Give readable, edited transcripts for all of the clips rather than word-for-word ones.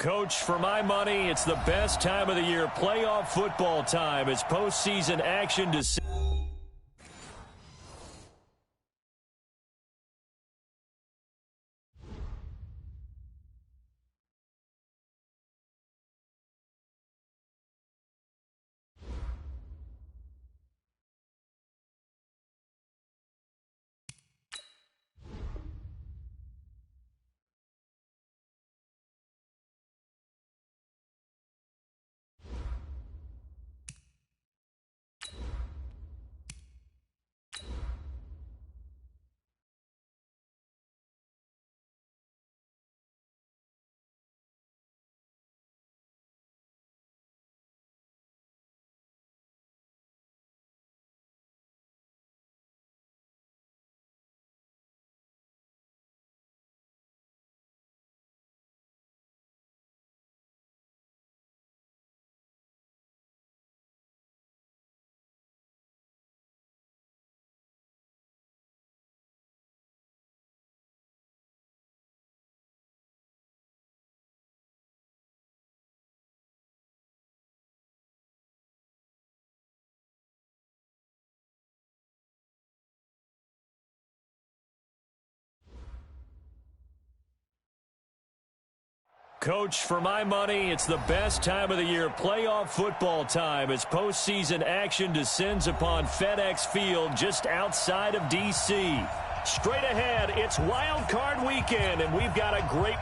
Coach, for my money, it's the best time of the year. Playoff football time. It's postseason action to see. Coach, for my money, it's the best time of the year. Playoff football time as postseason action descends upon FedEx Field just outside of D.C. Straight ahead, it's Wild Card Weekend, and we've got a great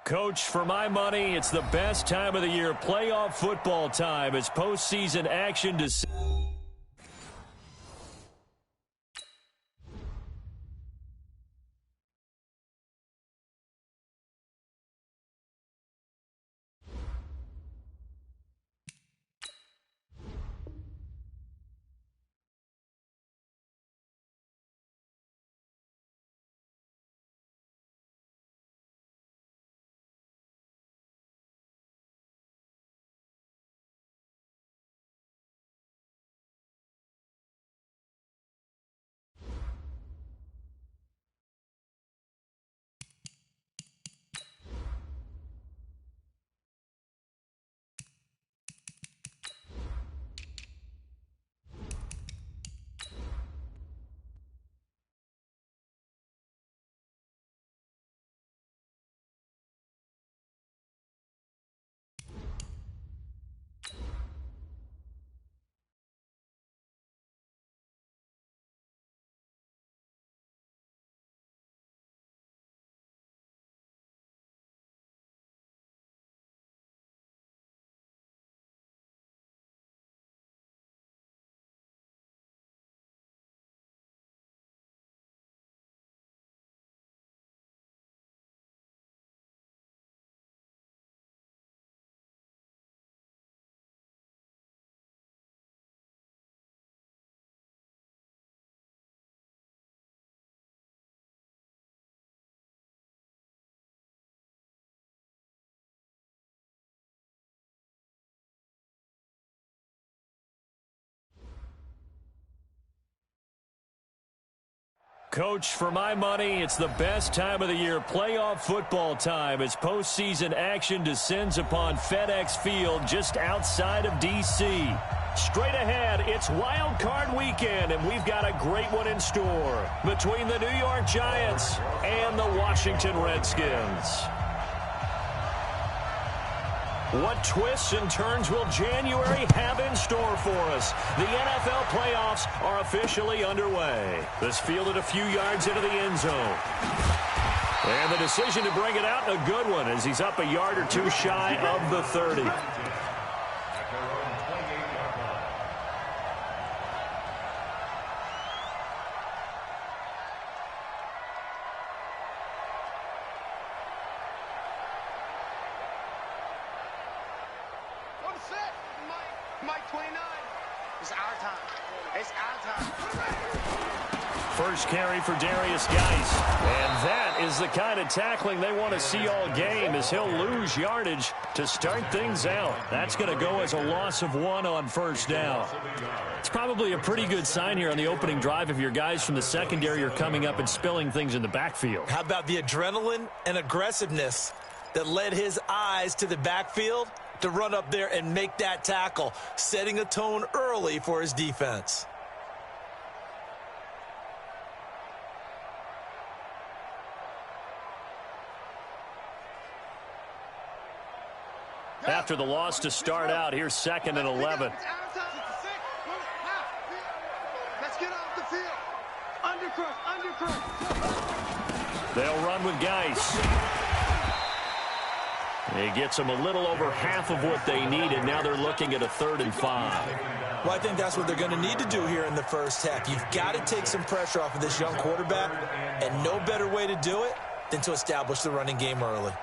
Coach, for my money, it's the best time of the year. Playoff football time. It's postseason action to see. Coach, for my money, it's the best time of the year. Playoff football time as postseason action descends upon FedEx Field just outside of D.C. Straight ahead, it's Wild Card Weekend, and we've got a great one in store between the New York Giants and the Washington Redskins. What twists and turns will January have in store for us? The NFL playoffs are officially underway. This fielded a few yards into the end zone. And the decision to bring it out, a good one, as he's up a yard or two shy of the 30. First carry for Darius Geis. And that is the kind of tackling they want to see all game, as he'll lose yardage to start things out. That's going to go as a loss of 1 on first down. It's probably a pretty good sign here on the opening drive if your guys from the secondary are coming up and spilling things in the backfield. How about the adrenaline and aggressiveness that led his eyes to the backfield to run up there and make that tackle, setting a tone early for his defense. After the loss to start out, here's 2nd and 11. Let's get off the field. Undercross. They'll run with Geis. He gets them a little over half of what they needed. Now they're looking at a 3rd and 5. Well, I think that's what they're going to need to do here in the first half. You've got to take some pressure off of this young quarterback, and no better way to do it than to establish the running game early.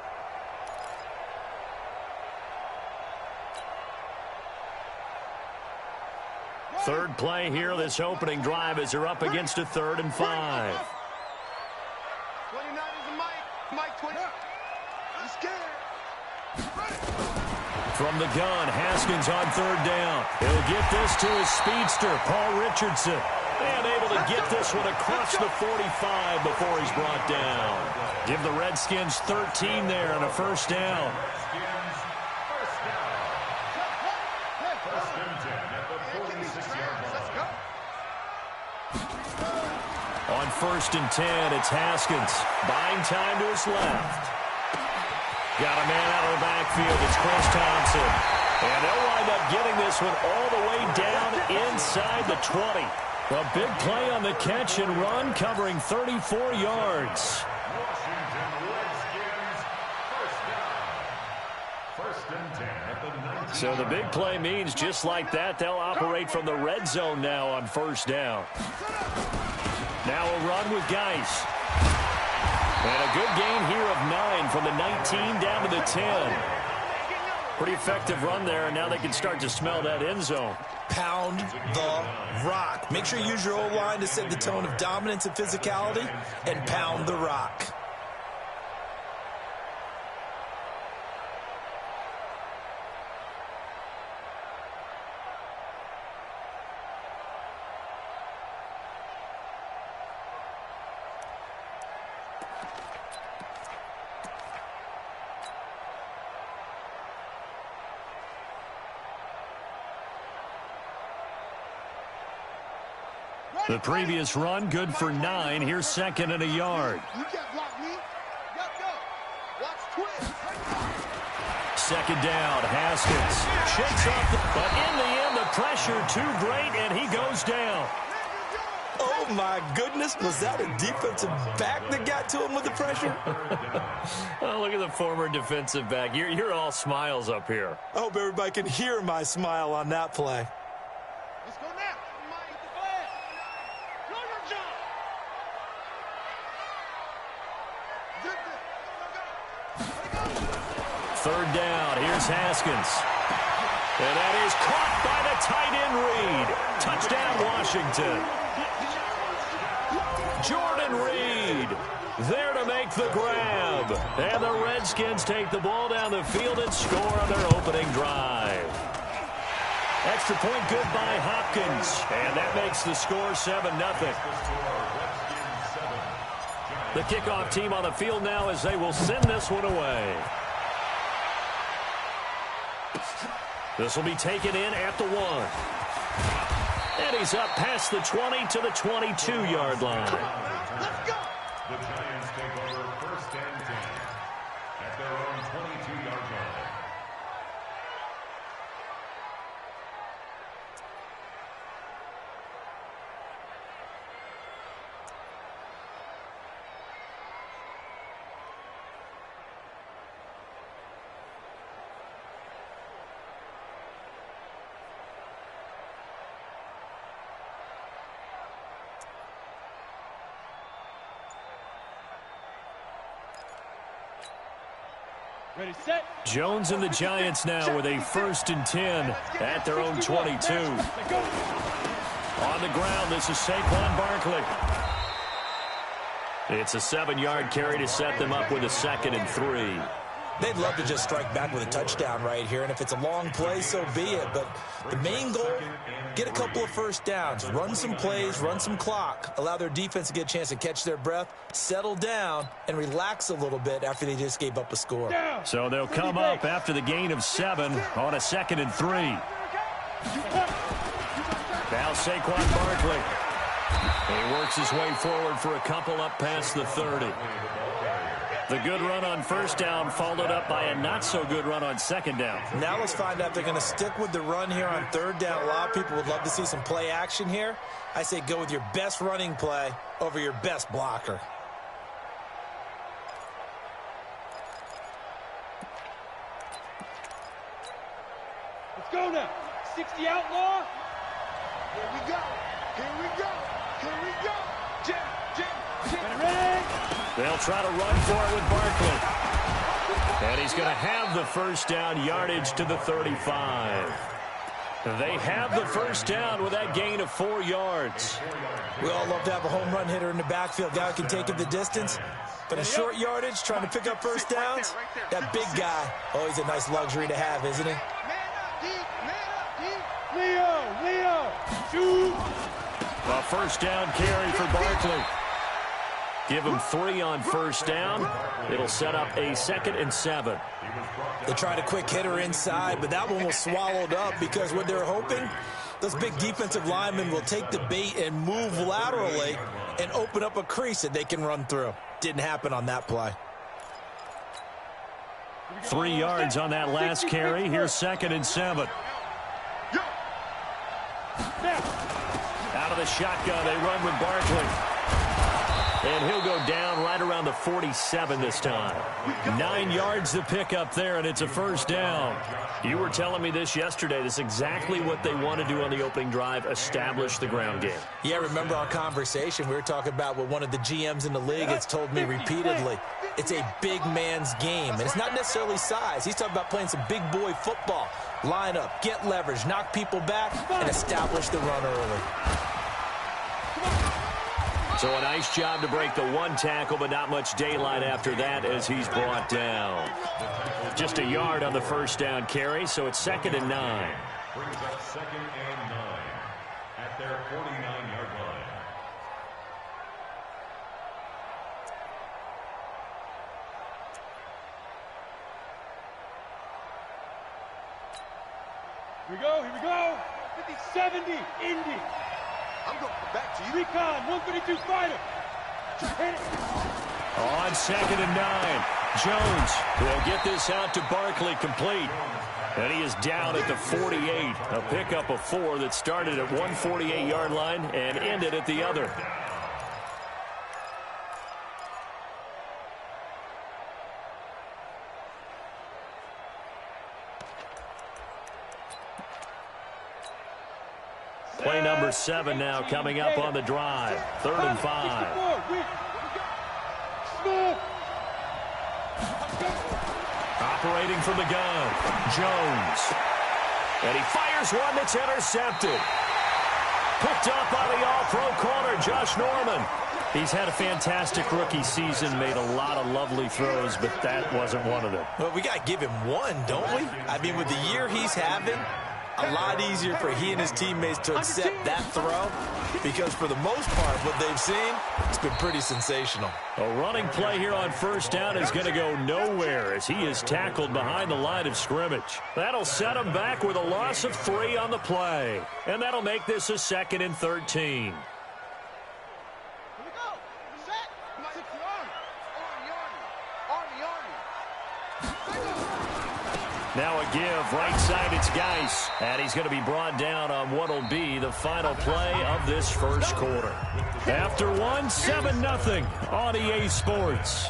Third play here, this opening drive, as they're up against a 3rd and 5. 29 is Mike 20. He's scared. From the gun, Haskins on 3rd down. He'll get this to his speedster, Paul Richardson. And able to get this one across the 45 before he's brought down. Give the Redskins 13 there and a first down. On 1st and 10, it's Haskins. Buying time to his left. Got a man out of the backfield. It's Chris Thompson. And they'll wind up getting this one all the way down inside the 20. A big play on the catch and run, covering 34 yards. So the big play means just like that, they'll operate from the red zone now on first down. Now a run with Geis. And a good gain here of 9 from the 19 down to the 10. Pretty effective run there, and now they can start to smell that end zone. Pound the rock. Make sure you use your O-line to set the tone of dominance and physicality, and pound the rock. The previous run, good for 9. Here's second and a yard. You can't block me. Go. Watch twist. Second down, Haskins shakes off, but in the end, the pressure too great, and he goes down. Oh, my goodness. Was that a defensive back that got to him with the pressure? Oh, look at the former defensive back. You're all smiles up here. I hope everybody can hear my smile on that play. Let's go now. Do your job. Third down, here's Haskins. And that is caught by the tight end Reed. Touchdown, Washington. Jordan Reed there to make the grab. And the Redskins take the ball down the field and score on their opening drive. Extra point good by Hopkins. And that makes the score 7-0. The kickoff team on the field now as they will send this one away. This will be taken in at the 1. And he's up past the 20 to the 22-yard line. Let's go. The Giants take over first and 10 at their own 22-yard line. Ready, set. Jones and the Giants now with a 1st and 10 at their own 22. On the ground, this is Saquon Barkley. It's a 7-yard carry to set them up with a 2nd and 3. They'd love to just strike back with a touchdown right here, and if it's a long play, so be it. But the main goal, get a couple of first downs, run some plays, run some clock, allow their defense to get a chance to catch their breath, settle down, and relax a little bit after they just gave up a score. So they'll come up after the gain of 7 on a 2nd and 3. Now Saquon Barkley. He works his way forward for a couple up past the 30. The good run on first down followed up by a not-so-good run on second down. Now let's find out if they're going to stick with the run here on third down. A lot of people would love to see some play action here. I say go with your best running play over your best blocker. Let's go now. 60 outlaw. Here we go. Here we go. Here we go. Jam. Ready? They'll try to run for it with Barkley. And he's going to have the first down, yardage to the 35. They have the first down with that gain of 4 yards. We all love to have a home run hitter in the backfield. Guy who can take it the distance. But a short yardage, trying to pick up first downs, that big guy, always a nice luxury to have, isn't he? Man up, deep. Leo, shoot. A first down carry for Barkley. Give him 3 on first down. It'll set up a 2nd and 7. They tried a quick hitter inside, but that one was swallowed up because what they're hoping, those big defensive linemen will take the bait and move laterally and open up a crease that they can run through. Didn't happen on that play. 3 yards on that last carry. Here's 2nd and 7. Out of the shotgun, they run with Barkley. And he'll go down right around the 47 this time. 9 yards to pick up there, and it's a first down. You were telling me this yesterday. This is exactly what they want to do on the opening drive, establish the ground game. Yeah, remember our conversation. We were talking about what one of the GMs in the league has told me repeatedly. It's a big man's game, and it's not necessarily size. He's talking about playing some big boy football. Line up, get leverage, knock people back, and establish the run early. So a nice job to break the 1 tackle, but not much daylight after that as he's brought down. Just a yard on the first down carry, so it's 2nd and 9. Brings up 2nd and 9 at their 49-yard line. Here we go, here we go. 50-70, Indy. I'm going back to you. Recon, 132 fighter. Hit it. On 2nd and 9, Jones will get this out to Barkley complete. And he is down at the 48. A pickup of 4 that started at 148-yard line and ended at the other. Play number 7 now coming up on the drive. 3rd and 5. Operating from the gun, Jones. And he fires one that's intercepted. Picked up by the all-pro corner, Josh Norman. He's had a fantastic rookie season, made a lot of lovely throws, but that wasn't one of them. Well, we got to give him one, don't we? I mean, with the year he's having, a lot easier for he and his teammates to accept that throw because for the most part, what they've seen, it's been pretty sensational. A running play here on first down is going to go nowhere as he is tackled behind the line of scrimmage. That'll set him back with a loss of 3 on the play. And that'll make this a 2nd and 13. Now a give, right side, it's Geis. And he's going to be brought down on what will be the final play of this first quarter. After 1, 7-0 on EA Sports.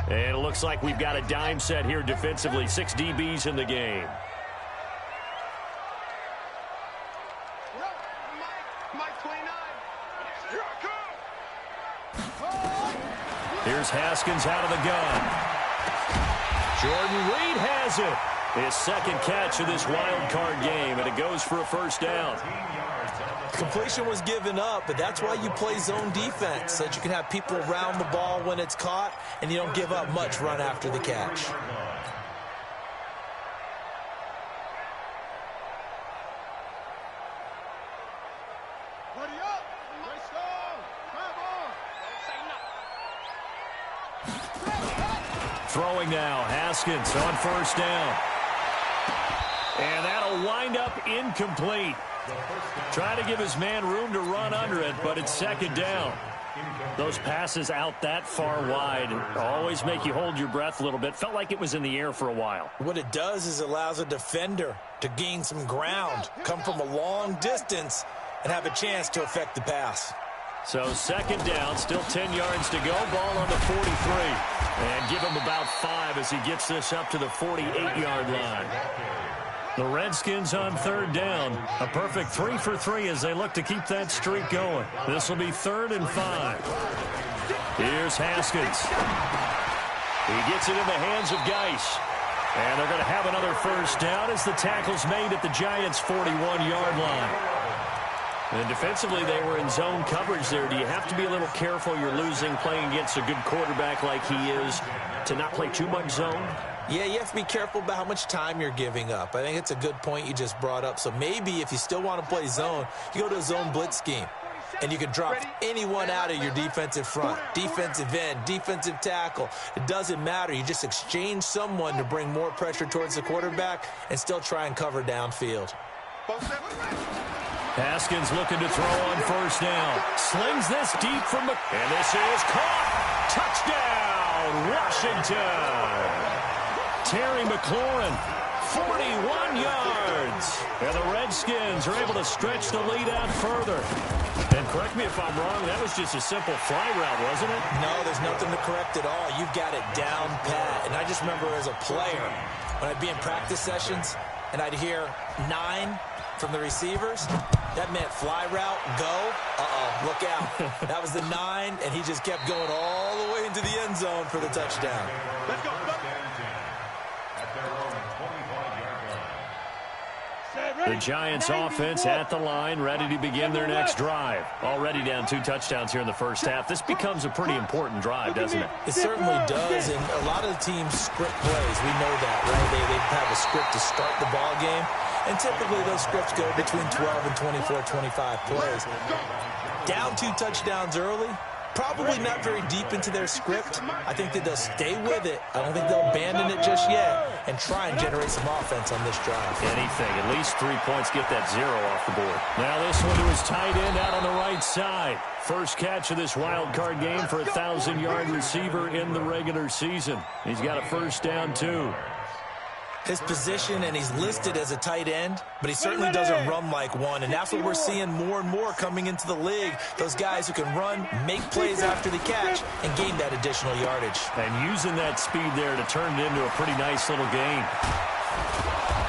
And it looks like we've got a dime set here defensively. 6 DBs in the game. Here's Haskins out of the gun. Jordan Reed has it. His 2nd catch of this wild card game, and it goes for a first down. Completion was given up, but that's why you play zone defense, so that you can have people around the ball when it's caught, and you don't give up much run after the catch. Throwing now, Haskins on first down. And that'll wind up incomplete. Trying to give his man room to run under it, but it's 2nd down. Those passes out that far wide always make you hold your breath a little bit. Felt like it was in the air for a while. What it does is allows a defender to gain some ground, come from a long distance, and have a chance to affect the pass. So 2nd down, still 10 yards to go. Ball on the 43. And give him about 5 as he gets this up to the 48-yard line. The Redskins on 3rd down. A perfect 3 for 3 as they look to keep that streak going. This will be 3rd and 5. Here's Haskins. He gets it in the hands of Geis. And they're going to have another first down as the tackle's made at the Giants' 41-yard line. And defensively, they were in zone coverage there. Do you have to be a little careful? You're losing, playing against a good quarterback like he is, to not play too much zone? Yeah, you have to be careful about how much time you're giving up. I think it's a good point you just brought up. So maybe if you still want to play zone, you go to a zone blitz scheme. And you can drop anyone out of your defensive front, defensive end, defensive tackle. It doesn't matter. You just exchange someone to bring more pressure towards the quarterback and still try and cover downfield. Haskins looking to throw on first down. Slings this deep from the... And this is caught. Touchdown, Touchdown, Washington. Terry McLaurin, 41 yards. And the Redskins are able to stretch the lead out further. And correct me if I'm wrong, that was just a simple fly route, wasn't it? No, there's nothing to correct at all. You've got it down pat. And I just remember as a player, when I'd be in practice sessions and I'd hear 9 from the receivers, that meant fly route, go. Look out. That was the 9, and he just kept going all the way into the end zone for the touchdown. Let's go. The Giants offense at the line, ready to begin their next drive. Already down 2 touchdowns here in the first half. This becomes a pretty important drive, doesn't it? It certainly does, and a lot of the teams script plays. We know that, right? They have a script to start the ball game, and typically those scripts go between 12 and 24, 25 plays. Down 2 touchdowns early, probably not very deep into their script. I think that they'll stay with it. I don't think they'll abandon it just yet and try and generate some offense on this drive. Anything, at least 3 points, get that 0 off the board. Now this one to his tight end out on the right side. First catch of this wild card game for a 1,000-yard receiver in the regular season. He's got a first down, too. His position, and he's listed as a tight end, but he certainly doesn't run like one, and that's what we're seeing more and more coming into the league. Those guys who can run, make plays after the catch, and gain that additional yardage. And using that speed there to turn it into a pretty nice little gain.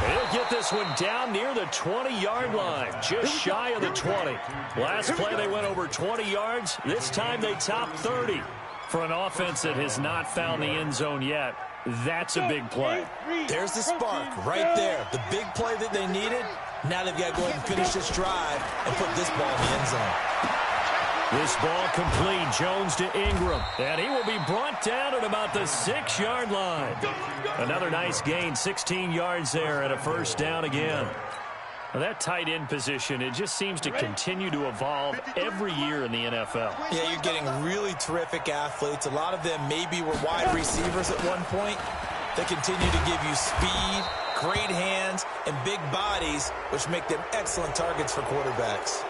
He'll get this one down near the 20-yard line, just shy of the 20. Last play they went over 20 yards. This time they topped 30. For an offense that has not found the end zone yet, that's a big play. There's the spark right there. The big play that they needed. Now they've got to go ahead and finish this drive and put this ball in the end zone. This ball complete. Jones to Ingram. And he will be brought down at about the 6-yard line. Another nice gain, 16 yards there, and a first down again. Now that tight end position, it just seems to continue to evolve every year in the NFL. Yeah, you're getting really terrific athletes. A lot of them maybe were wide receivers at one point. They continue to give you speed, great hands, and big bodies, which make them excellent targets for quarterbacks.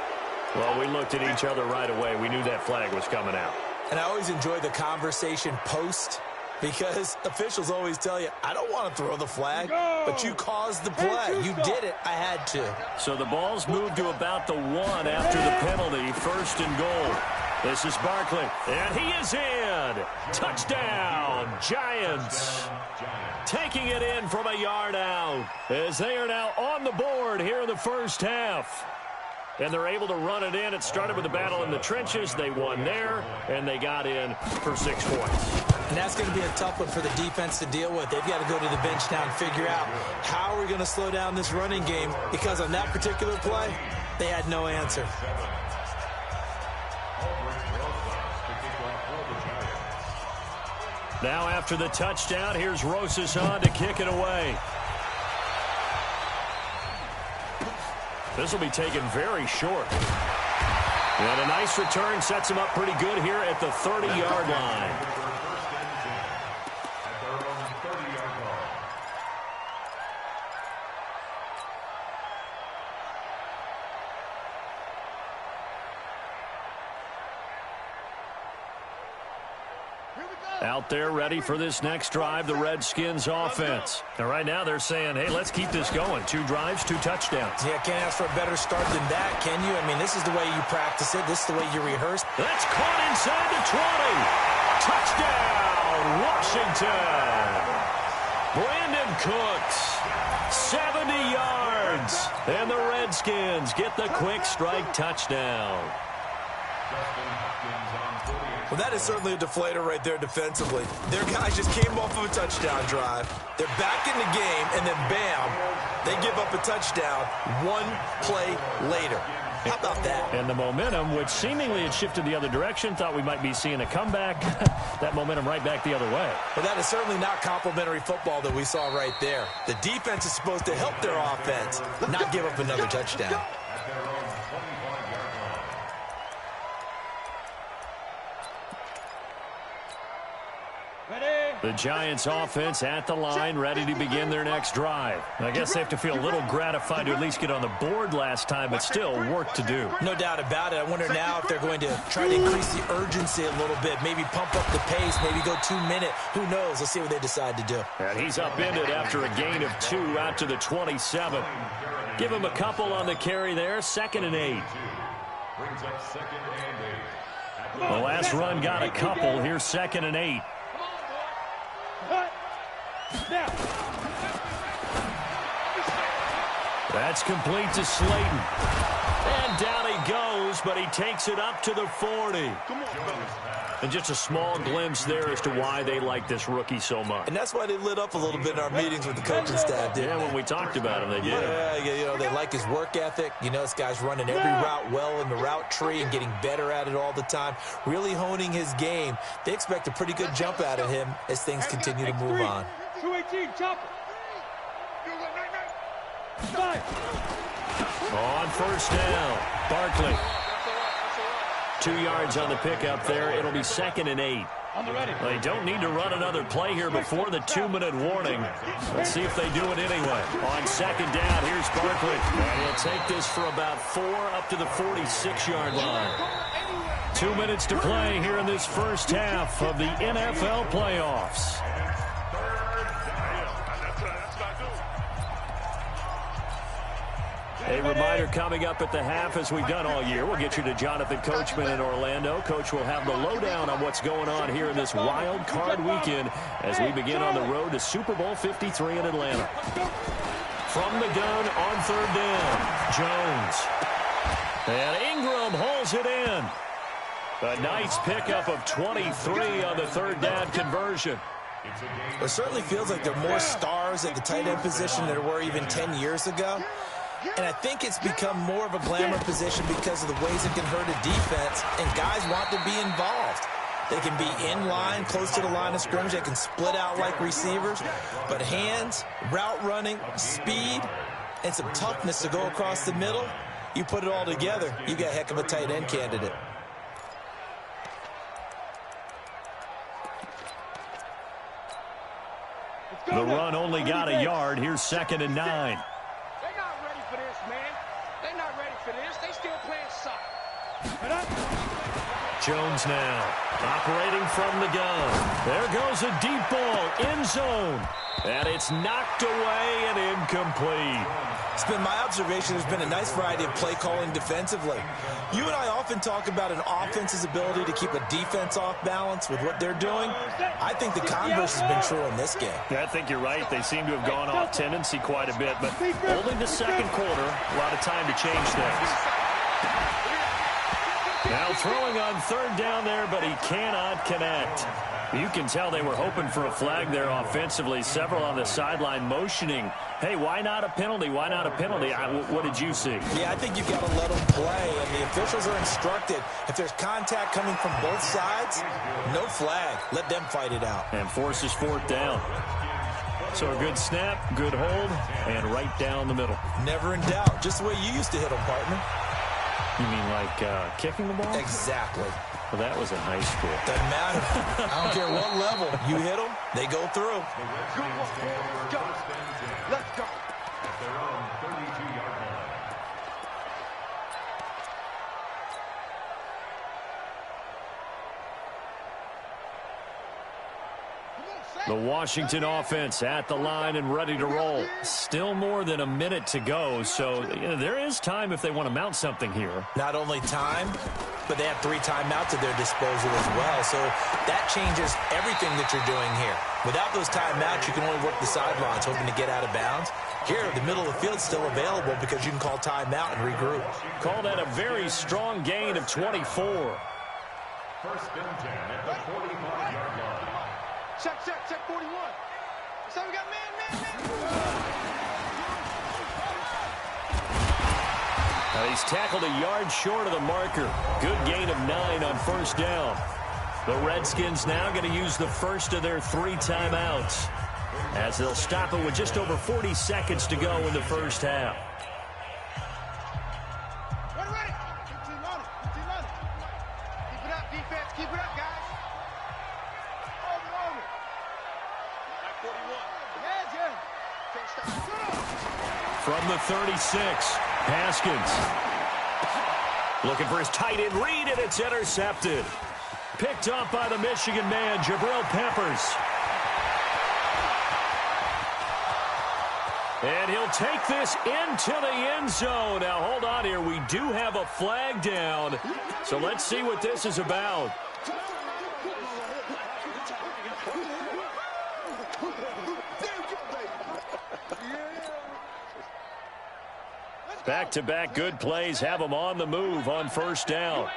Well, we looked at each other right away. We knew that flag was coming out. And I always enjoy the conversation post, because officials always tell you, I don't want to throw the flag, but you caused the play. You did it. I had to. So the ball's moved to about the 1 after the penalty, 1st and goal. This is Barkley, and he is in. Touchdown, Giants. Taking it in from a yard out as they are now on the board here in the first half. And they're able to run it in. It started with a battle in the trenches. They won there, and they got in for 6 points. And that's going to be a tough one for the defense to deal with. They've got to go to the bench now and figure out how are we going to slow down this running game, because on that particular play, they had no answer. Now after the touchdown, here's Rosas on to kick it away. This will be taken very short. And a nice return sets him up pretty good here at the 30-yard line. Out there ready for this next drive, the Redskins offense. And right now they're saying, hey, let's keep this going. 2 drives, 2 touchdowns. Yeah, can't ask for a better start than that, can you? I mean, this is the way you practice it. This is the way you rehearse. That's caught inside the 20. Touchdown, Washington. Brandon Cooks, 70 yards. And the Redskins get the quick strike touchdown. Well, that is certainly a deflator right there defensively. Their guys just came off of a touchdown drive. They're back in the game, and then bam, they give up a touchdown 1 play later. How about that? And the momentum, which seemingly had shifted the other direction, thought we might be seeing a comeback. That momentum right back the other way. Well, that is certainly not complimentary football that we saw right there. The defense is supposed to help their offense, not give up another touchdown. Ready? The Giants offense at the line, ready to begin their next drive. I guess they have to feel a little gratified to at least get on the board last time, but still work to do. No doubt about it. I wonder now if they're going to try to increase the urgency a little bit, maybe pump up the pace, maybe go 2 minute. Who knows? Let's see what they decide to do. And he's upended after a gain of 2 out to the 27. Give him a couple on the carry there, 2nd and 8. The last run got a couple. Here's 2nd and 8. That's complete to Slayton. And down he goes, but he takes it up to the 40. And just a small glimpse there as to why they like this rookie so much. And that's why they lit up a little bit in our meetings with the coaching staff, didn't they? When we talked about him, they did. Yeah, you know, they like his work ethic. You know, this guy's running every route well in the route tree and getting better at it all the time, really honing his game. They expect a pretty good jump out of him as things continue to move on. 218, chopper. On first down, Barkley. 2 yards on the pickup there. It'll be 2nd and 8. They don't need to run another play here before the 2-minute warning. Let's see if they do it anyway. On 2nd down, here's Barkley. And he'll take this for about 4 up to the 46-yard line. 2 minutes to play here in this first half of the NFL playoffs. A reminder coming up at the half, as we've done all year. We'll get you to Jonathan Coachman in Orlando. Coach will have the lowdown on what's going on here in this wild card weekend as we begin on the road to Super Bowl 53 in Atlanta. From the gun on 3rd down, Jones. And Ingram holds it in. A nice pickup of 23 on the 3rd down conversion. It certainly feels like there are more stars at the tight end position than there were even 10 years ago. And I think it's become more of a glamour position because of the ways it can hurt a defense, and guys want to be involved. They can be in line, close to the line of scrimmage. They can split out like receivers. But hands, route running, speed, and some toughness to go across the middle, you put it all together, you got a heck of a tight end candidate. The run only got a yard. Here's 2nd and 9. Jones now, operating from the gun. There goes a deep ball, end zone. And it's knocked away and incomplete. It's been my observation there's been a nice variety of play calling defensively. You and I often talk about an offense's ability to keep a defense off balance with what they're doing. I think the converse has been true in this game. Yeah, I think you're right. They seem to have gone off tendency quite a bit, but only the 2nd quarter, a lot of time to change things. Now throwing on 3rd down there, but he cannot connect. You can tell they were hoping for a flag there offensively. Several on the sideline motioning, hey, why not a penalty? Why not a penalty? What did you see? Yeah, I think you've got to let them play, and the officials are instructed. If there's contact coming from both sides, no flag. Let them fight it out. And forces 4th down. So a good snap, good hold, and right down the middle. Never in doubt. Just the way you used to hit them, partner. You mean like kicking the ball? Exactly. Well, that was in high school. Doesn't matter. I don't care what level. You hit them, they go through. Let's go. At their own 32-yard line. The Washington offense at the line and ready to roll. Still more than a minute to go, so there is time if they want to mount something here. Not only time, but they have 3 timeouts at their disposal as well, so that changes everything that you're doing here. Without those timeouts, you can only work the sidelines, hoping to get out of bounds. Here, the middle of the field is still available because you can call timeout and regroup. Call that a very strong gain of 24. First and 10 at the 45-yard line. Check 41. So we got man. Now he's tackled a yard short of the marker. Good gain of 9 on first down. The Redskins now going to use the first of their 3 timeouts, as they'll stop it with just over 40 seconds to go in the first half. Ready. Keep it up, defense. Keep it up, guys. Over. From the 36, Haskins. Looking for his tight end read, and it's intercepted. Picked up by the Michigan man, Jabril Peppers. And he'll take this into the end zone. Now, hold on here. We do have a flag down. So let's see what this is about. Back-to-back good plays have them on the move on first down.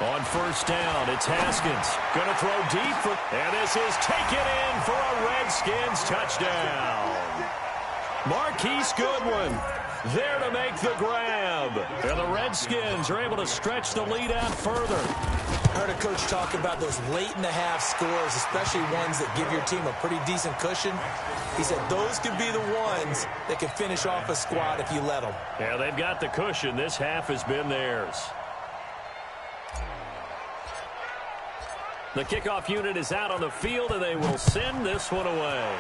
On first down, it's Haskins. Going to throw deep. And this is taken in for a Redskins touchdown. Marquise Goodwin there to make the grab. And the Redskins are able to stretch the lead out further. I heard a coach talk about those late-in-the-half scores, especially ones that give your team a pretty decent cushion. He said those could be the ones that can finish off a squad if you let them. Yeah, they've got the cushion. This half has been theirs. The kickoff unit is out on the field, and they will send this one away.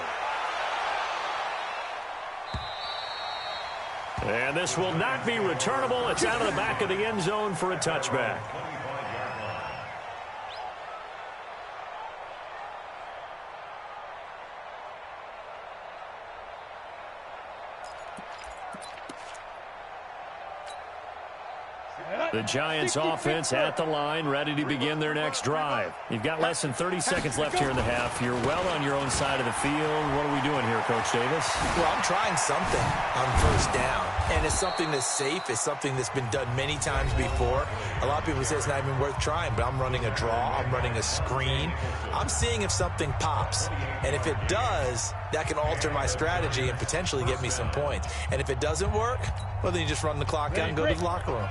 And this will not be returnable. It's out of the back of the end zone for a touchback. The Giants offense at the line, ready to begin their next drive. You've got less than 30 seconds left here in the half. You're well on your own side of the field. What are we doing here, Coach Davis? Well, I'm trying something on first down. And it's something that's safe. It's something that's been done many times before. A lot of people say it's not even worth trying, but I'm running a draw. I'm running a screen. I'm seeing if something pops. And if it does, that can alter my strategy and potentially get me some points. And if it doesn't work, well, then you just run the clock out and go to the locker room.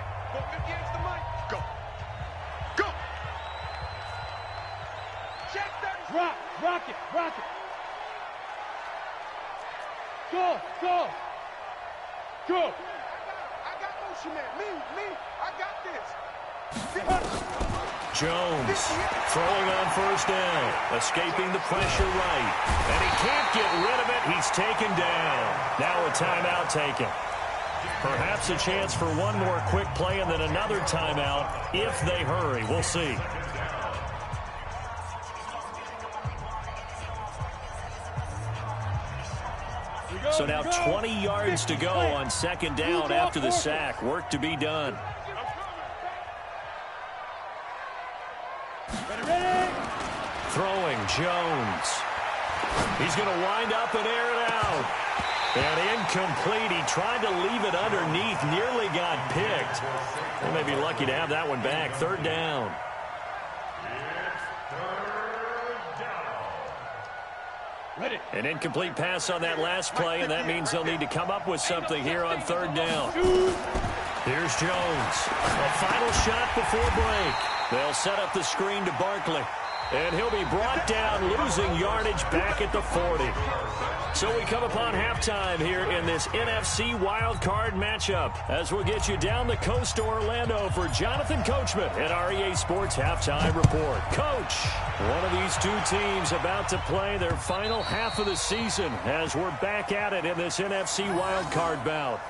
Go. Go. Check that. Rock it. Go. I got motion man. Me. I got this. Jones throwing on first down, escaping the pressure right. And he can't get rid of it. He's taken down. Now a timeout taken. Perhaps a chance for one more quick play and then another timeout if they hurry. We'll see. So now 20 yards to go on second down after the sack. Work to be done. Throwing Jones. He's going to wind up and air it out. And incomplete. He tried to leave it underneath. Nearly got picked. They may be lucky to have that one back. Third down. An incomplete pass on that last play, and that means they'll need to come up with something here on third down. Here's Jones. A final shot before break. They'll set up the screen to Barkley. And he'll be brought down, losing yardage back at the 40. So we come upon halftime here in this NFC wildcard matchup as we'll get you down the coast to Orlando for Jonathan Coachman at our EA Sports Halftime Report. Coach, one of these two teams about to play their final half of the season as we're back at it in this NFC wildcard bout.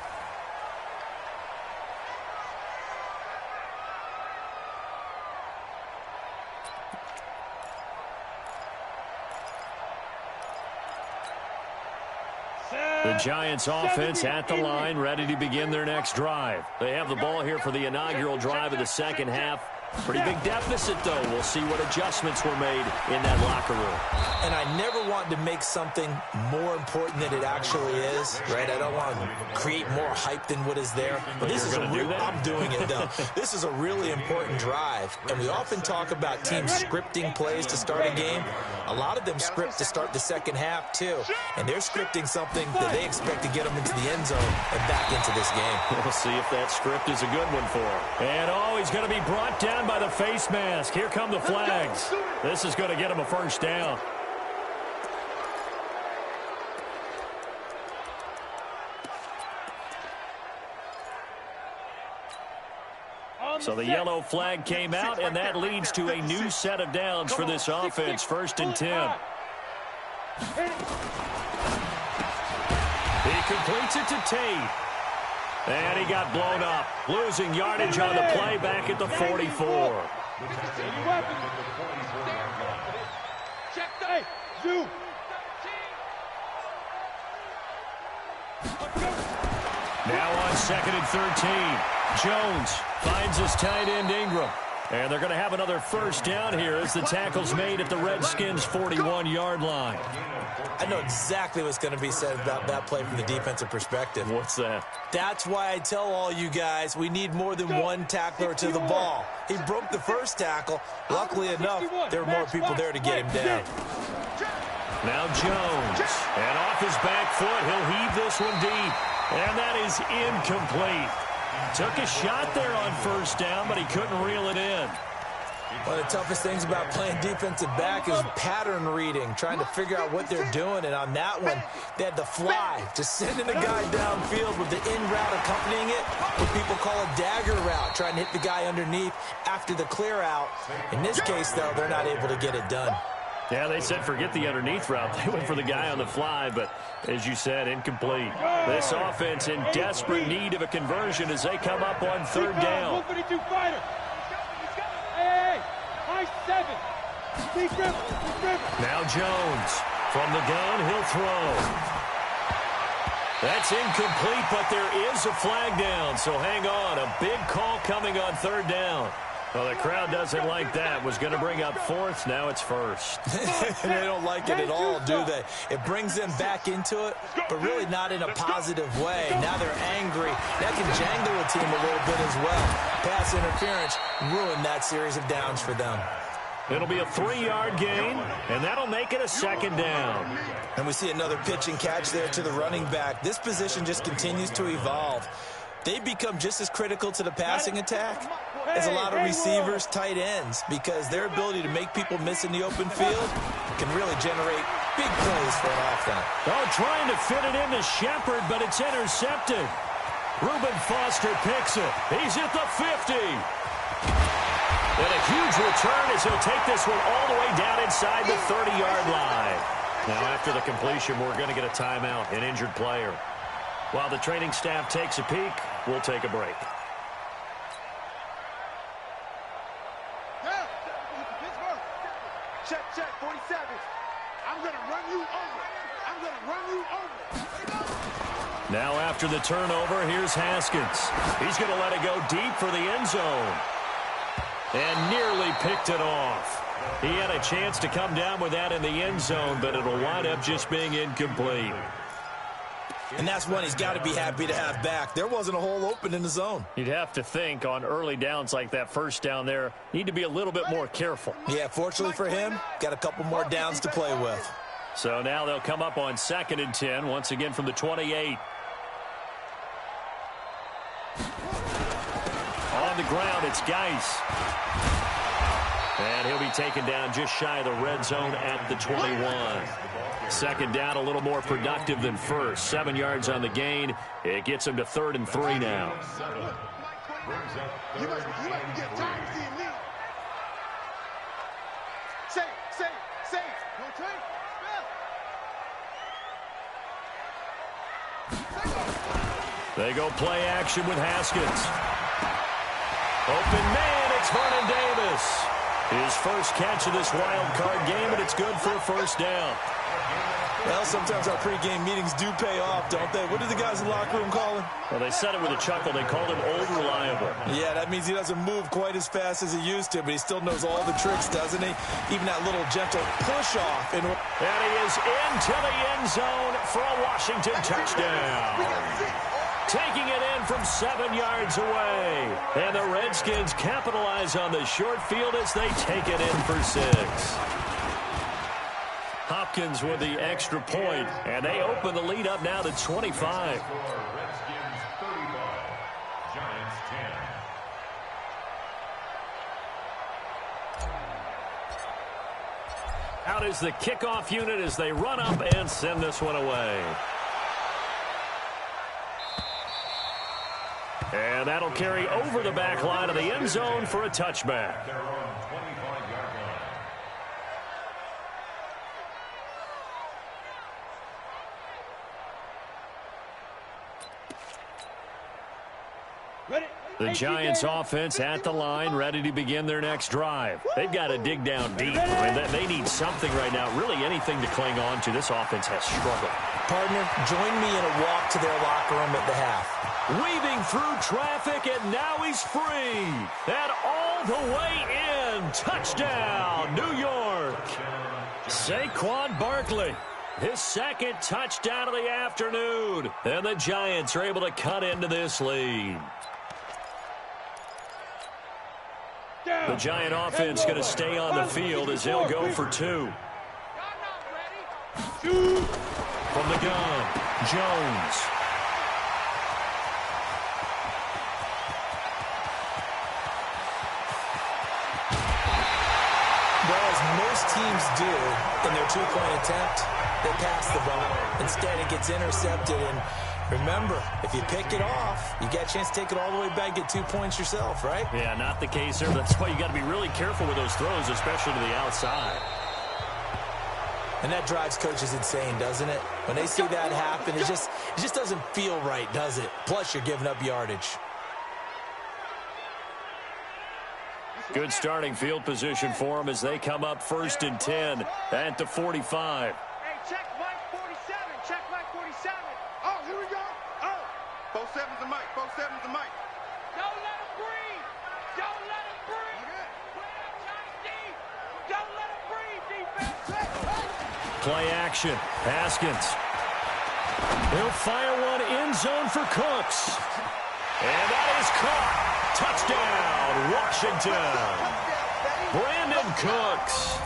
The Giants offense at the line, ready to begin their next drive. They have the ball here for the inaugural drive of the second half. Pretty big deficit, though. We'll see what adjustments were made in that locker room. And I never want to make something more important than it actually is, right? I don't want to create more hype than what is there. But this is I'm doing it, though. This is a really important drive. And we often talk about teams scripting plays to start a game. A lot of them script to start the second half, too. And they're scripting something that they expect to get them into the end zone and back into this game. We'll see if that script is a good one for him. And, he's going to be brought down by the face mask. Here come the flags. This is going to get him a first down. So the yellow flag came out, and that leads to a new set of downs for this offense. 1st and 10. He completes it to Tate. And he got blown up, losing yardage on the play back at the 44. Now on 2nd and 13. Jones finds his tight end Ingram. And they're going to have another first down here as the tackle's made at the Redskins' 41-yard line. I know exactly what's going to be said about that play from the defensive perspective. What's that? That's why I tell all you guys we need more than one tackler to the ball. He broke the first tackle. Luckily enough, there were more people there to get him down. Now Jones. And off his back foot, he'll heave this one deep. And that is incomplete. Took a shot there on first down, but he couldn't reel it in. One of the toughest things about playing defensive back is pattern reading, trying to figure out what they're doing. And on that one, they had the fly, just sending a guy downfield with the in route accompanying it, what people call a dagger route, trying to hit the guy underneath after the clear out. In this case, though, they're not able to get it done. Yeah, they said forget the underneath route. They went for the guy on the fly, but as you said, incomplete. This offense in desperate need of a conversion as they come up on third down. Now Jones from the gun, he'll throw. That's incomplete, but there is a flag down, so hang on. A big call coming on third down. Well, the crowd doesn't like that. Was going to bring up fourth. Now it's first. They don't like it at all, do they? It brings them back into it, but really not in a positive way. Now they're angry. That can jangle a team a little bit as well. Pass interference ruined that series of downs for them. It'll be a 3-yard gain, and that'll make it a second down. And we see another pitch and catch there to the running back. This position just continues to evolve. They become just as critical to the passing attack as a lot of receivers, tight ends, because their ability to make people miss in the open field can really generate big plays for an offense. Oh, trying to fit it into Shepard, but it's intercepted. Reuben Foster picks it. He's at the 50. And a huge return as he'll take this one all the way down inside the 30-yard line. Now, after the completion, we're going to get a timeout, an injured player. While the training staff takes a peek, we'll take a break. Check, 47. I'm going to run you over. I'm going to run you over. Now after the turnover, here's Haskins. He's going to let it go deep for the end zone. And nearly picked it off. He had a chance to come down with that in the end zone, but it'll wind up just being incomplete. And that's one he's got to be happy to have back. There wasn't a hole open in the zone. You'd have to think on early downs like that first down there, need to be a little bit more careful. Yeah, fortunately for him, got a couple more downs to play with. So now they'll come up on 2nd and 10, once again from the 28. On the ground, it's Geis. And he'll be taken down just shy of the red zone at the 21. Second down, a little more productive than first. 7 yards on the gain. It gets him to 3rd and 3 now. You must get time to see me. Say. No time. They go play action with Haskins. Open man, it's Vernon Davis. His first catch of this wild card game, and it's good for a first down. Well, sometimes our pregame meetings do pay off, don't they? What did the guys in the locker room call him? Well, they said it with a chuckle. They called him Old Reliable. Yeah, that means he doesn't move quite as fast as he used to, but he still knows all the tricks, doesn't he? Even that little gentle push-off. And he is into the end zone for a Washington touchdown. Taking it in from 7 yards away. And the Redskins capitalize on the short field as they take it in for 6. Hopkins with the extra point, and they open the lead up now to 25. Redskins 35, Giants 10. Out is the kickoff unit as they run up and send this one away. And that'll carry over the back line of the end zone for a touchback. Their own 25-yard line. The Giants offense at the line, ready to begin their next drive. They've got to dig down deep. I mean, they need something right now, really anything to cling on to. This offense has struggled. Partner, join me in a walk to their locker room at the half. Weaving through traffic, and now he's free. And all the way in. Touchdown, New York. Saquon Barkley. His second touchdown of the afternoon. And the Giants are able to cut into this lead. The Giant offense going to stay on the field as they'll go for two. From the gun, Jones. Well, as most teams do in their two-point attempt, they pass the ball. Instead, it gets intercepted. And remember, if you pick it off, you get a chance to take it all the way back, get 2 points yourself, right? Yeah, not the case here. That's why you got to be really careful with those throws, especially to the outside. And that drives coaches insane, doesn't it? When they see that happen, it just doesn't feel right, does it? Plus, you're giving up yardage. Good starting field position for them as they come up 1st and 10 at the 45. Hey, check Mike 47. Check Mike 47. Oh, here we go. Oh. 47's the mic. 47's the mic. Don't let him breathe. Don't let him breathe. Play out Johnny D. Don't let him breathe, defense. Play action. Haskins. He'll fire one end zone for Cooks. And that is caught. Touchdown, Washington. Brandon Cooks.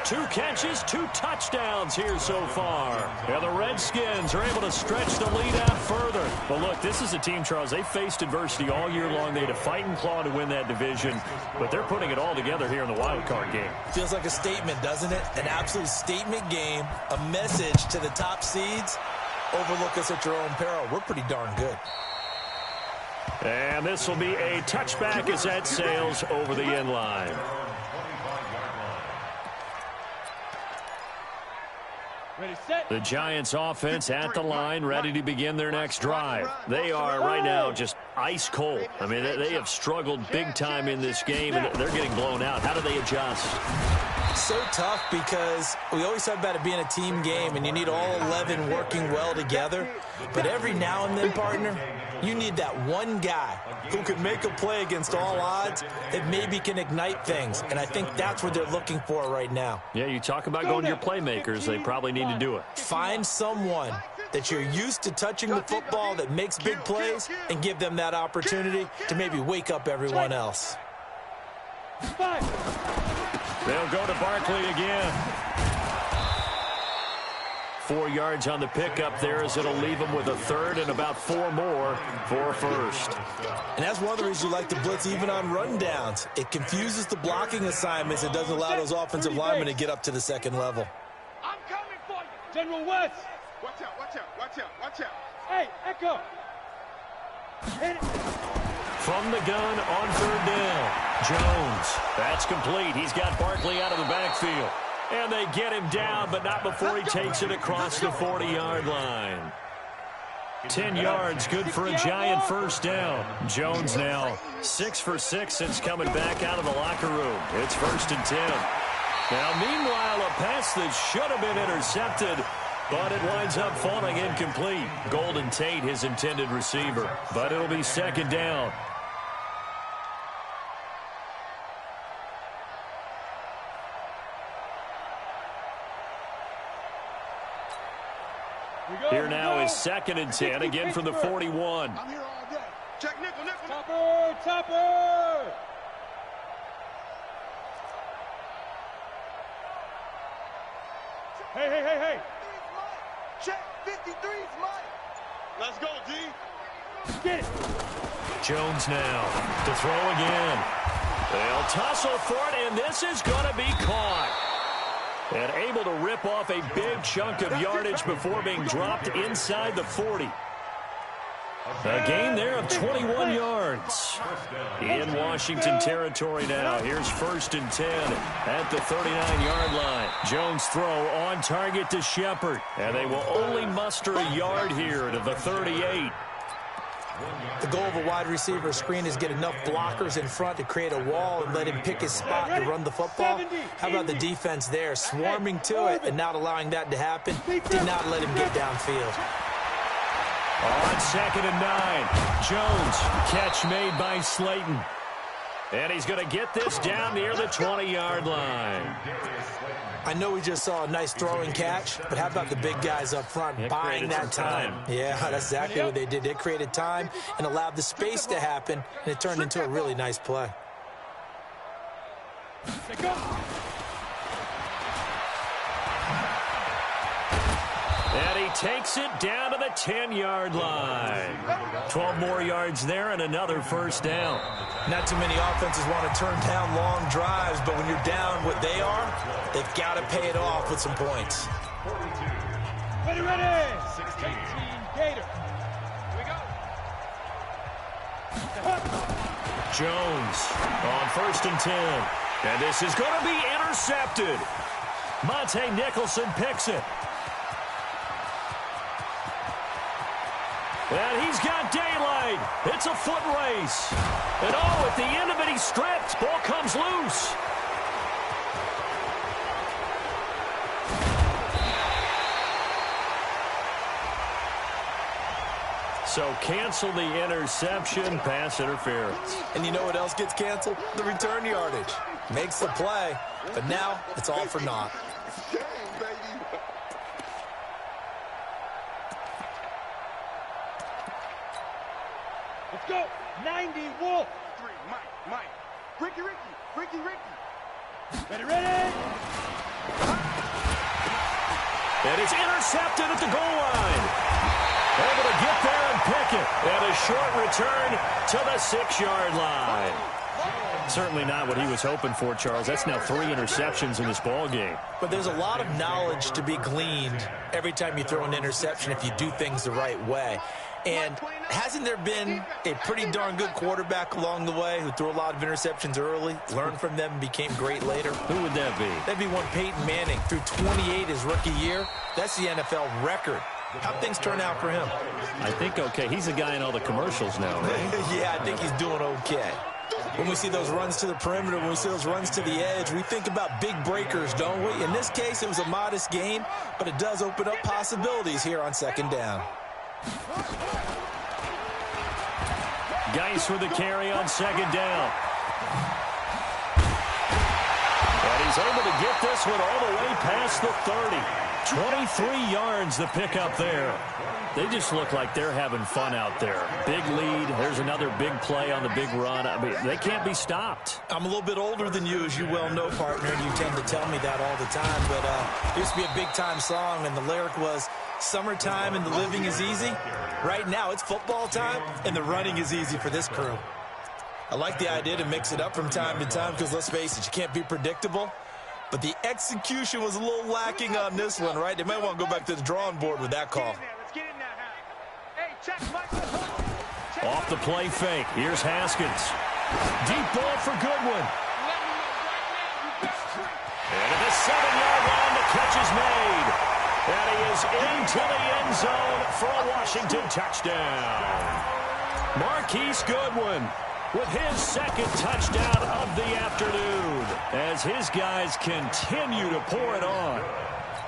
2 catches, 2 touchdowns here so far. Yeah, the Redskins are able to stretch the lead out further. But look, this is a team, Charles, they faced adversity all year long. They had to fight and claw to win that division. But they're putting it all together here in the wild card game. Feels like a statement, doesn't it? An absolute statement game. A message to the top seeds. Overlook us at your own peril. We're pretty darn good. And this will be a touchback as that sails over the end line. The Giants offense at the line, ready to begin their next drive. They are right now just ice cold. I mean, they have struggled big time in this game, and they're getting blown out. How do they adjust? So tough because we always talk about it being a team game, and you need all 11 working well together. But every now and then, partner, you need that one guy who can make a play against all odds that maybe can ignite things. And I think that's what they're looking for right now. Yeah, you talk about going to your playmakers. They probably need to do it. Find someone that you're used to touching the football that makes big plays and give them that opportunity to maybe wake up everyone else. They'll go to Barkley again. 4 yards on the pickup there as it'll leave them with a third and about 4 more for a first. And that's one of the reasons you like to blitz even on rundowns. It confuses the blocking assignments. It doesn't allow those offensive linemen to get up to the second level. I'm coming for you. General West. Watch out, watch out, watch out, watch out. Hey, Echo. Hit it. From the gun on 3rd down. Jones. That's complete. He's got Barkley out of the backfield. And they get him down, but not before he takes it across the 40-yard line. 10 yards, good for a Giant first down. Jones now 6 for 6 since coming back out of the locker room. It's 1st and 10. Now, meanwhile, a pass that should have been intercepted, but it winds up falling incomplete. Golden Tate, his intended receiver, but it'll be 2nd down. Here now is 2nd and 10, again from the 41. I'm here all day. Check nickel, nickel. Topper, topper. Hey, hey, hey, hey. Check 53's Mike. Let's go, D. Get it. Jones now to throw again. They'll tussle for it, and this is going to be caught. And able to rip off a big chunk of yardage before being dropped inside the 40. A gain there of 21 yards. In Washington territory now. Here's 1st and 10 at the 39-yard line. Jones throw on target to Shepard. And they will only muster a yard here to the 38. The goal of a wide receiver screen is get enough blockers in front to create a wall and let him pick his spot to run the football. How about the defense there, swarming to it and not allowing that to happen? Did not let him get downfield. On 2nd and 9, Jones, catch made by Slayton. And he's going to get this down near the 20-yard line. I know we just saw a nice throwing catch, but how about the big guys up front buying that time? Yeah, that's exactly what they did. They created time and allowed the space to happen, and it turned into a really nice play. And he takes it down to the 10-yard line. 12 more yards there and another first down. Not too many offenses want to turn down long drives, but when you're down what they are, they've got to pay it off with some points. Ready, ready. 16, Gator. Here we go. Jones on 1st and 10. And this is going to be intercepted. Monte Nicholson picks it. And he's got daylight. It's a foot race. And at the end of it, he's stripped. Ball comes loose. So cancel the interception, pass interference. And you know what else gets canceled? The return yardage. Makes the play, but now it's all for naught. Let's go. 90, Wolf. 3, Mike. Ricky. Ready, ready. And it's intercepted at the goal line. Able to get there and pick it. And a short return to the 6-yard line. Certainly not what he was hoping for, Charles. That's now 3 interceptions in this ball game. But there's a lot of knowledge to be gleaned every time you throw an interception if you do things the right way. And hasn't there been a pretty darn good quarterback along the way who threw a lot of interceptions early, learned from them, and became great later? Who would that be? That'd be one Peyton Manning. Threw 28 his rookie year. That's the NFL record. How'd things turn out for him? I think okay. He's a guy in all the commercials now, right? Yeah, I think he's doing okay. When we see those runs to the perimeter, when we see those runs to the edge, we think about big breakers, don't we? In this case, it was a modest gain, but it does open up possibilities here on 2nd down. Geis with the carry on 2nd down. And he's able to get this one all the way past the 30. 23 yards the pickup there. They just look like they're having fun out there. Big lead. There's another big play on the big run. I mean, they can't be stopped. I'm a little bit older than you, as you well know, partner, and you tend to tell me that all the time. But it used to be a big-time song, and the lyric was, "Summertime and the living is easy." Right now, it's football time, and the running is easy for this crew. I like the idea to mix it up from time to time because, let's face it, you can't be predictable. But the execution was a little lacking on this one, right? They might want to go back to the drawing board with that call. Off the play fake. Here's Haskins. Deep ball for Goodwin. And at the 7-yard line, the catch is made. And he is into the end zone for a Washington touchdown. Marquise Goodwin with his 2nd touchdown of the afternoon as his guys continue to pour it on.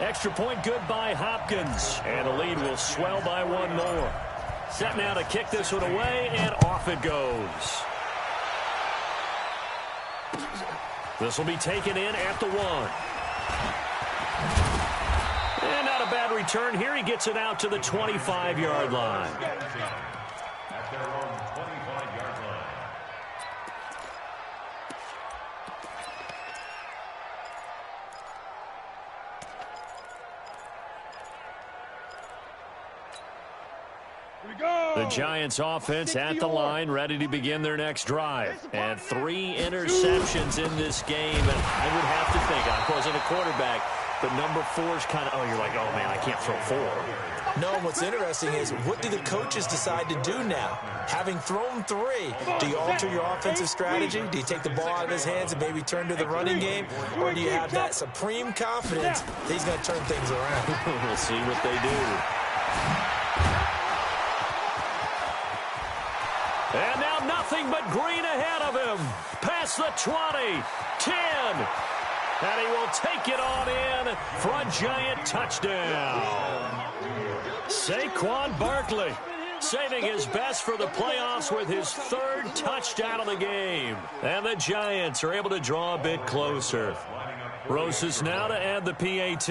Extra point good by Hopkins, and the lead will swell by 1 more. Set now to kick this one away, and off it goes. This will be taken in at the 1. And not a bad return here. He gets it out to the 25-yard line. At their own 25-yard line. The Giants offense at the line, ready to begin their next drive. And 3 interceptions in this game. And I would have to think, I wasn't a quarterback, but number 4 is kind of, you're like, oh, man, I can't throw 4. No, what's interesting is what do the coaches decide to do now? Having thrown 3, do you alter your offensive strategy? Do you take the ball out of his hands and maybe turn to the running game? Or do you have that supreme confidence that he's going to turn things around? We'll see what they do. And now nothing but green ahead of him. Past the 20, 10. And he will take it on in for a giant touchdown. Saquon Barkley saving his best for the playoffs with his third touchdown of the game. And the Giants are able to draw a bit closer. Rosas now to add the PAT.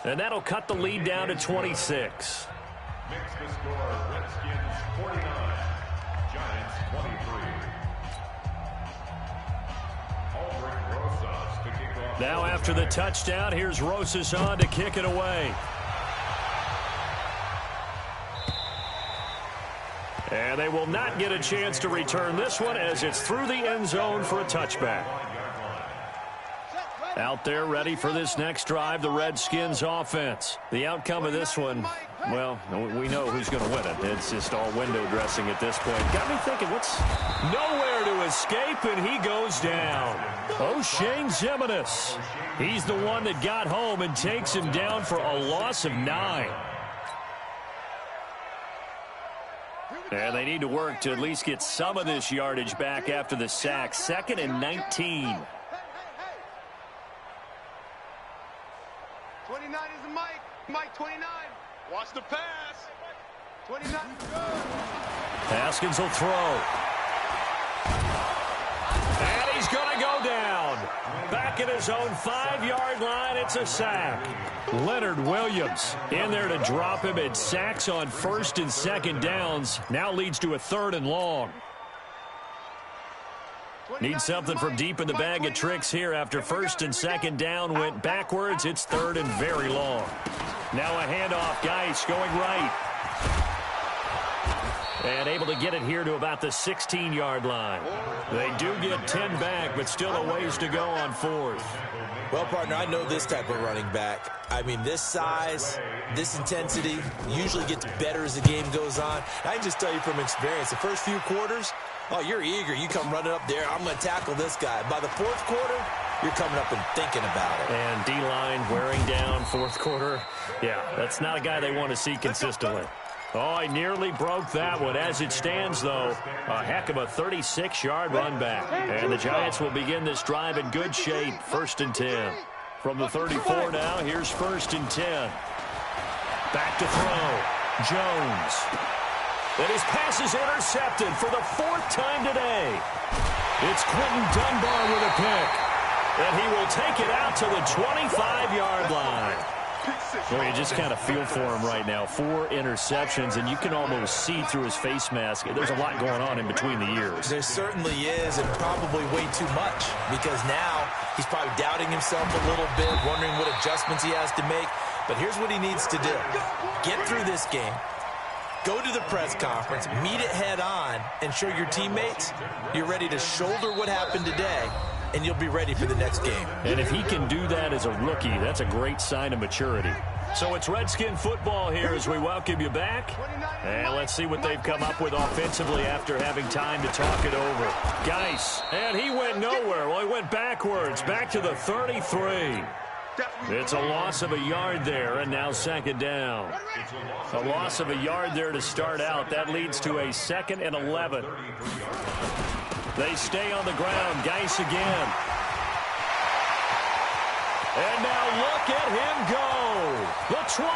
And that'll cut the lead down to 26. Makes the score Redskins 49, Giants 23. Rosas to kick off. Now after the touchdown, here's Rosas on to kick it away. And they will not get a chance to return this one as it's through the end zone for a touchback. Out there ready for this next drive, the Redskins offense. The outcome of this one, well, we know who's going to win it. It's just all window dressing at this point. Got me thinking, what's nowhere to escape, and he goes down. O'Shane Ximines. He's the one that got home and takes him down for a loss of 9. And they need to work to at least get some of this yardage back after the sack. 2nd and 19. 29 is the Mike. Mike 29. Watch the pass. 29. Haskins will throw. And he's going to go down. Back at his own 5-yard line, it's a sack. Leonard Williams in there to drop him. It sacks on 1st and 2nd downs. Now leads to a 3rd and long. Need something from deep in the bag of tricks here after 1st and 2nd down went backwards. It's 3rd and very long. Now a handoff. Geis going right. And able to get it here to about the 16-yard line. They do get 10 back, but still a ways to go on 4th. Well, partner, I know this type of running back. I mean, this size, this intensity usually gets better as the game goes on. I can just tell you from experience, the first few quarters, oh, you're eager. You come running up there. I'm going to tackle this guy. By the 4th quarter, you're coming up and thinking about it. And D-line wearing down 4th quarter. Yeah, that's not a guy they want to see consistently. Oh, he nearly broke that one. As it stands, though, a heck of a 36-yard run back. And the Giants will begin this drive in good shape. 1st and 10. From the 34 now, here's 1st and 10. Back to throw. Jones. And his pass is intercepted for the 4th time today. It's Quentin Dunbar with a pick. And he will take it out to the 25-yard line. Well, you just kind of feel for him right now. 4 interceptions, and you can almost see through his face mask. There's a lot going on in between the ears. There certainly is, and probably way too much, because now he's probably doubting himself a little bit, wondering what adjustments he has to make. But here's what he needs to do. Get through this game. Go to the press conference, meet it head on, and show your teammates you're ready to shoulder what happened today, and you'll be ready for the next game. And if he can do that as a rookie, that's a great sign of maturity. So it's Redskin football here as we welcome you back. And let's see what they've come up with offensively after having time to talk it over. Geis, and he went nowhere. Well, he went backwards, back to the 33. It's a loss of a yard there, and now 2nd down. A loss of a yard there to start out. That leads to a 2nd and 11. They stay on the ground. Geis again. And now look at him go. The 20.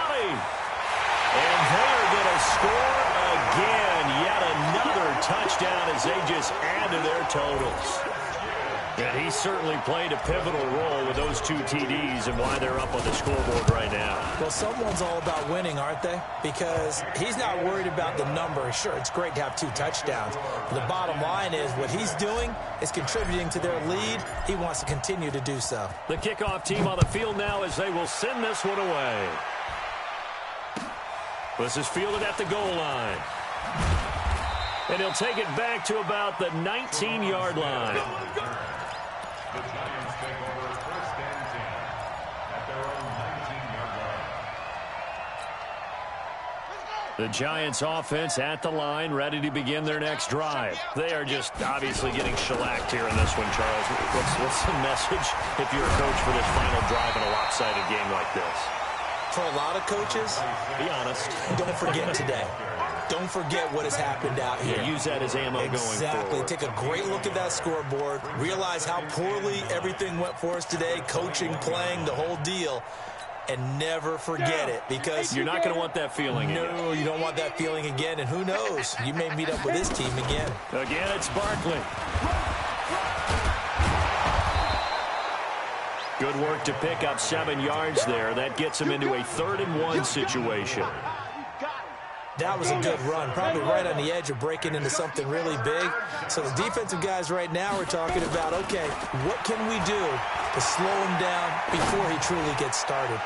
And they are going to score again. Yet another touchdown as they just add to their totals. And he certainly played a pivotal role with those 2 TDs and why they're up on the scoreboard right now. Well, someone's all about winning, aren't they? Because he's not worried about the number. Sure, it's great to have 2 touchdowns. But the bottom line is what he's doing is contributing to their lead. He wants to continue to do so. The kickoff team on the field now as they will send this one away. This is fielded at the goal line. And he'll take it back to about the 19-yard line. The Giants take over 1st and 10 at their own 19-yard line. The Giants offense at the line, ready to begin their next drive. They are just obviously getting shellacked here in this one, Charles. What's the message if you're a coach for this final drive in a lopsided game like this? For a lot of coaches, Be honest. don't forget today. don't forget what has happened out here. Yeah, use that as ammo going forward. Exactly. Take a great look at that scoreboard. Realize how poorly everything went for us today, coaching, playing, the whole deal. And never forget it, because you're not going to want that feeling again. No, you don't want that feeling again. And who knows? You may meet up with this team again. Again, it's Barkley. Good work to pick up 7 yards there. That gets him into a 3rd-and-1 situation. That was a good run, probably right on the edge of breaking into something really big. So the defensive guys right now are talking about, okay, what can we do to slow him down before he truly gets started?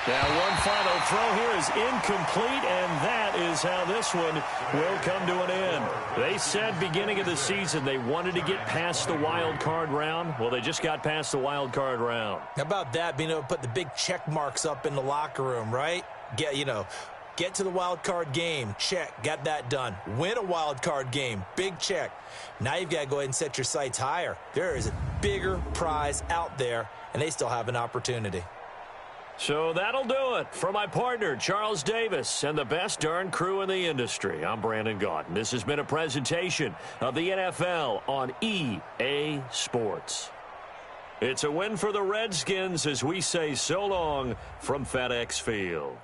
Now, one final throw here is incomplete, and that is how this one will come to an end. They said beginning of the season they wanted to get past the wild card round. Well, they just got past the wild card round. How about that, being able to put the big check marks up in the locker room, right? Get to the wild card game, check, got that done. Win a wild card game, big check. Now you've got to go ahead and set your sights higher. There is a bigger prize out there, and they still have an opportunity. So that'll do it. For my partner, Charles Davis, and the best darn crew in the industry, I'm Brandon Gaudin. This has been a presentation of the NFL on EA Sports. It's a win for the Redskins as we say so long from FedEx Field.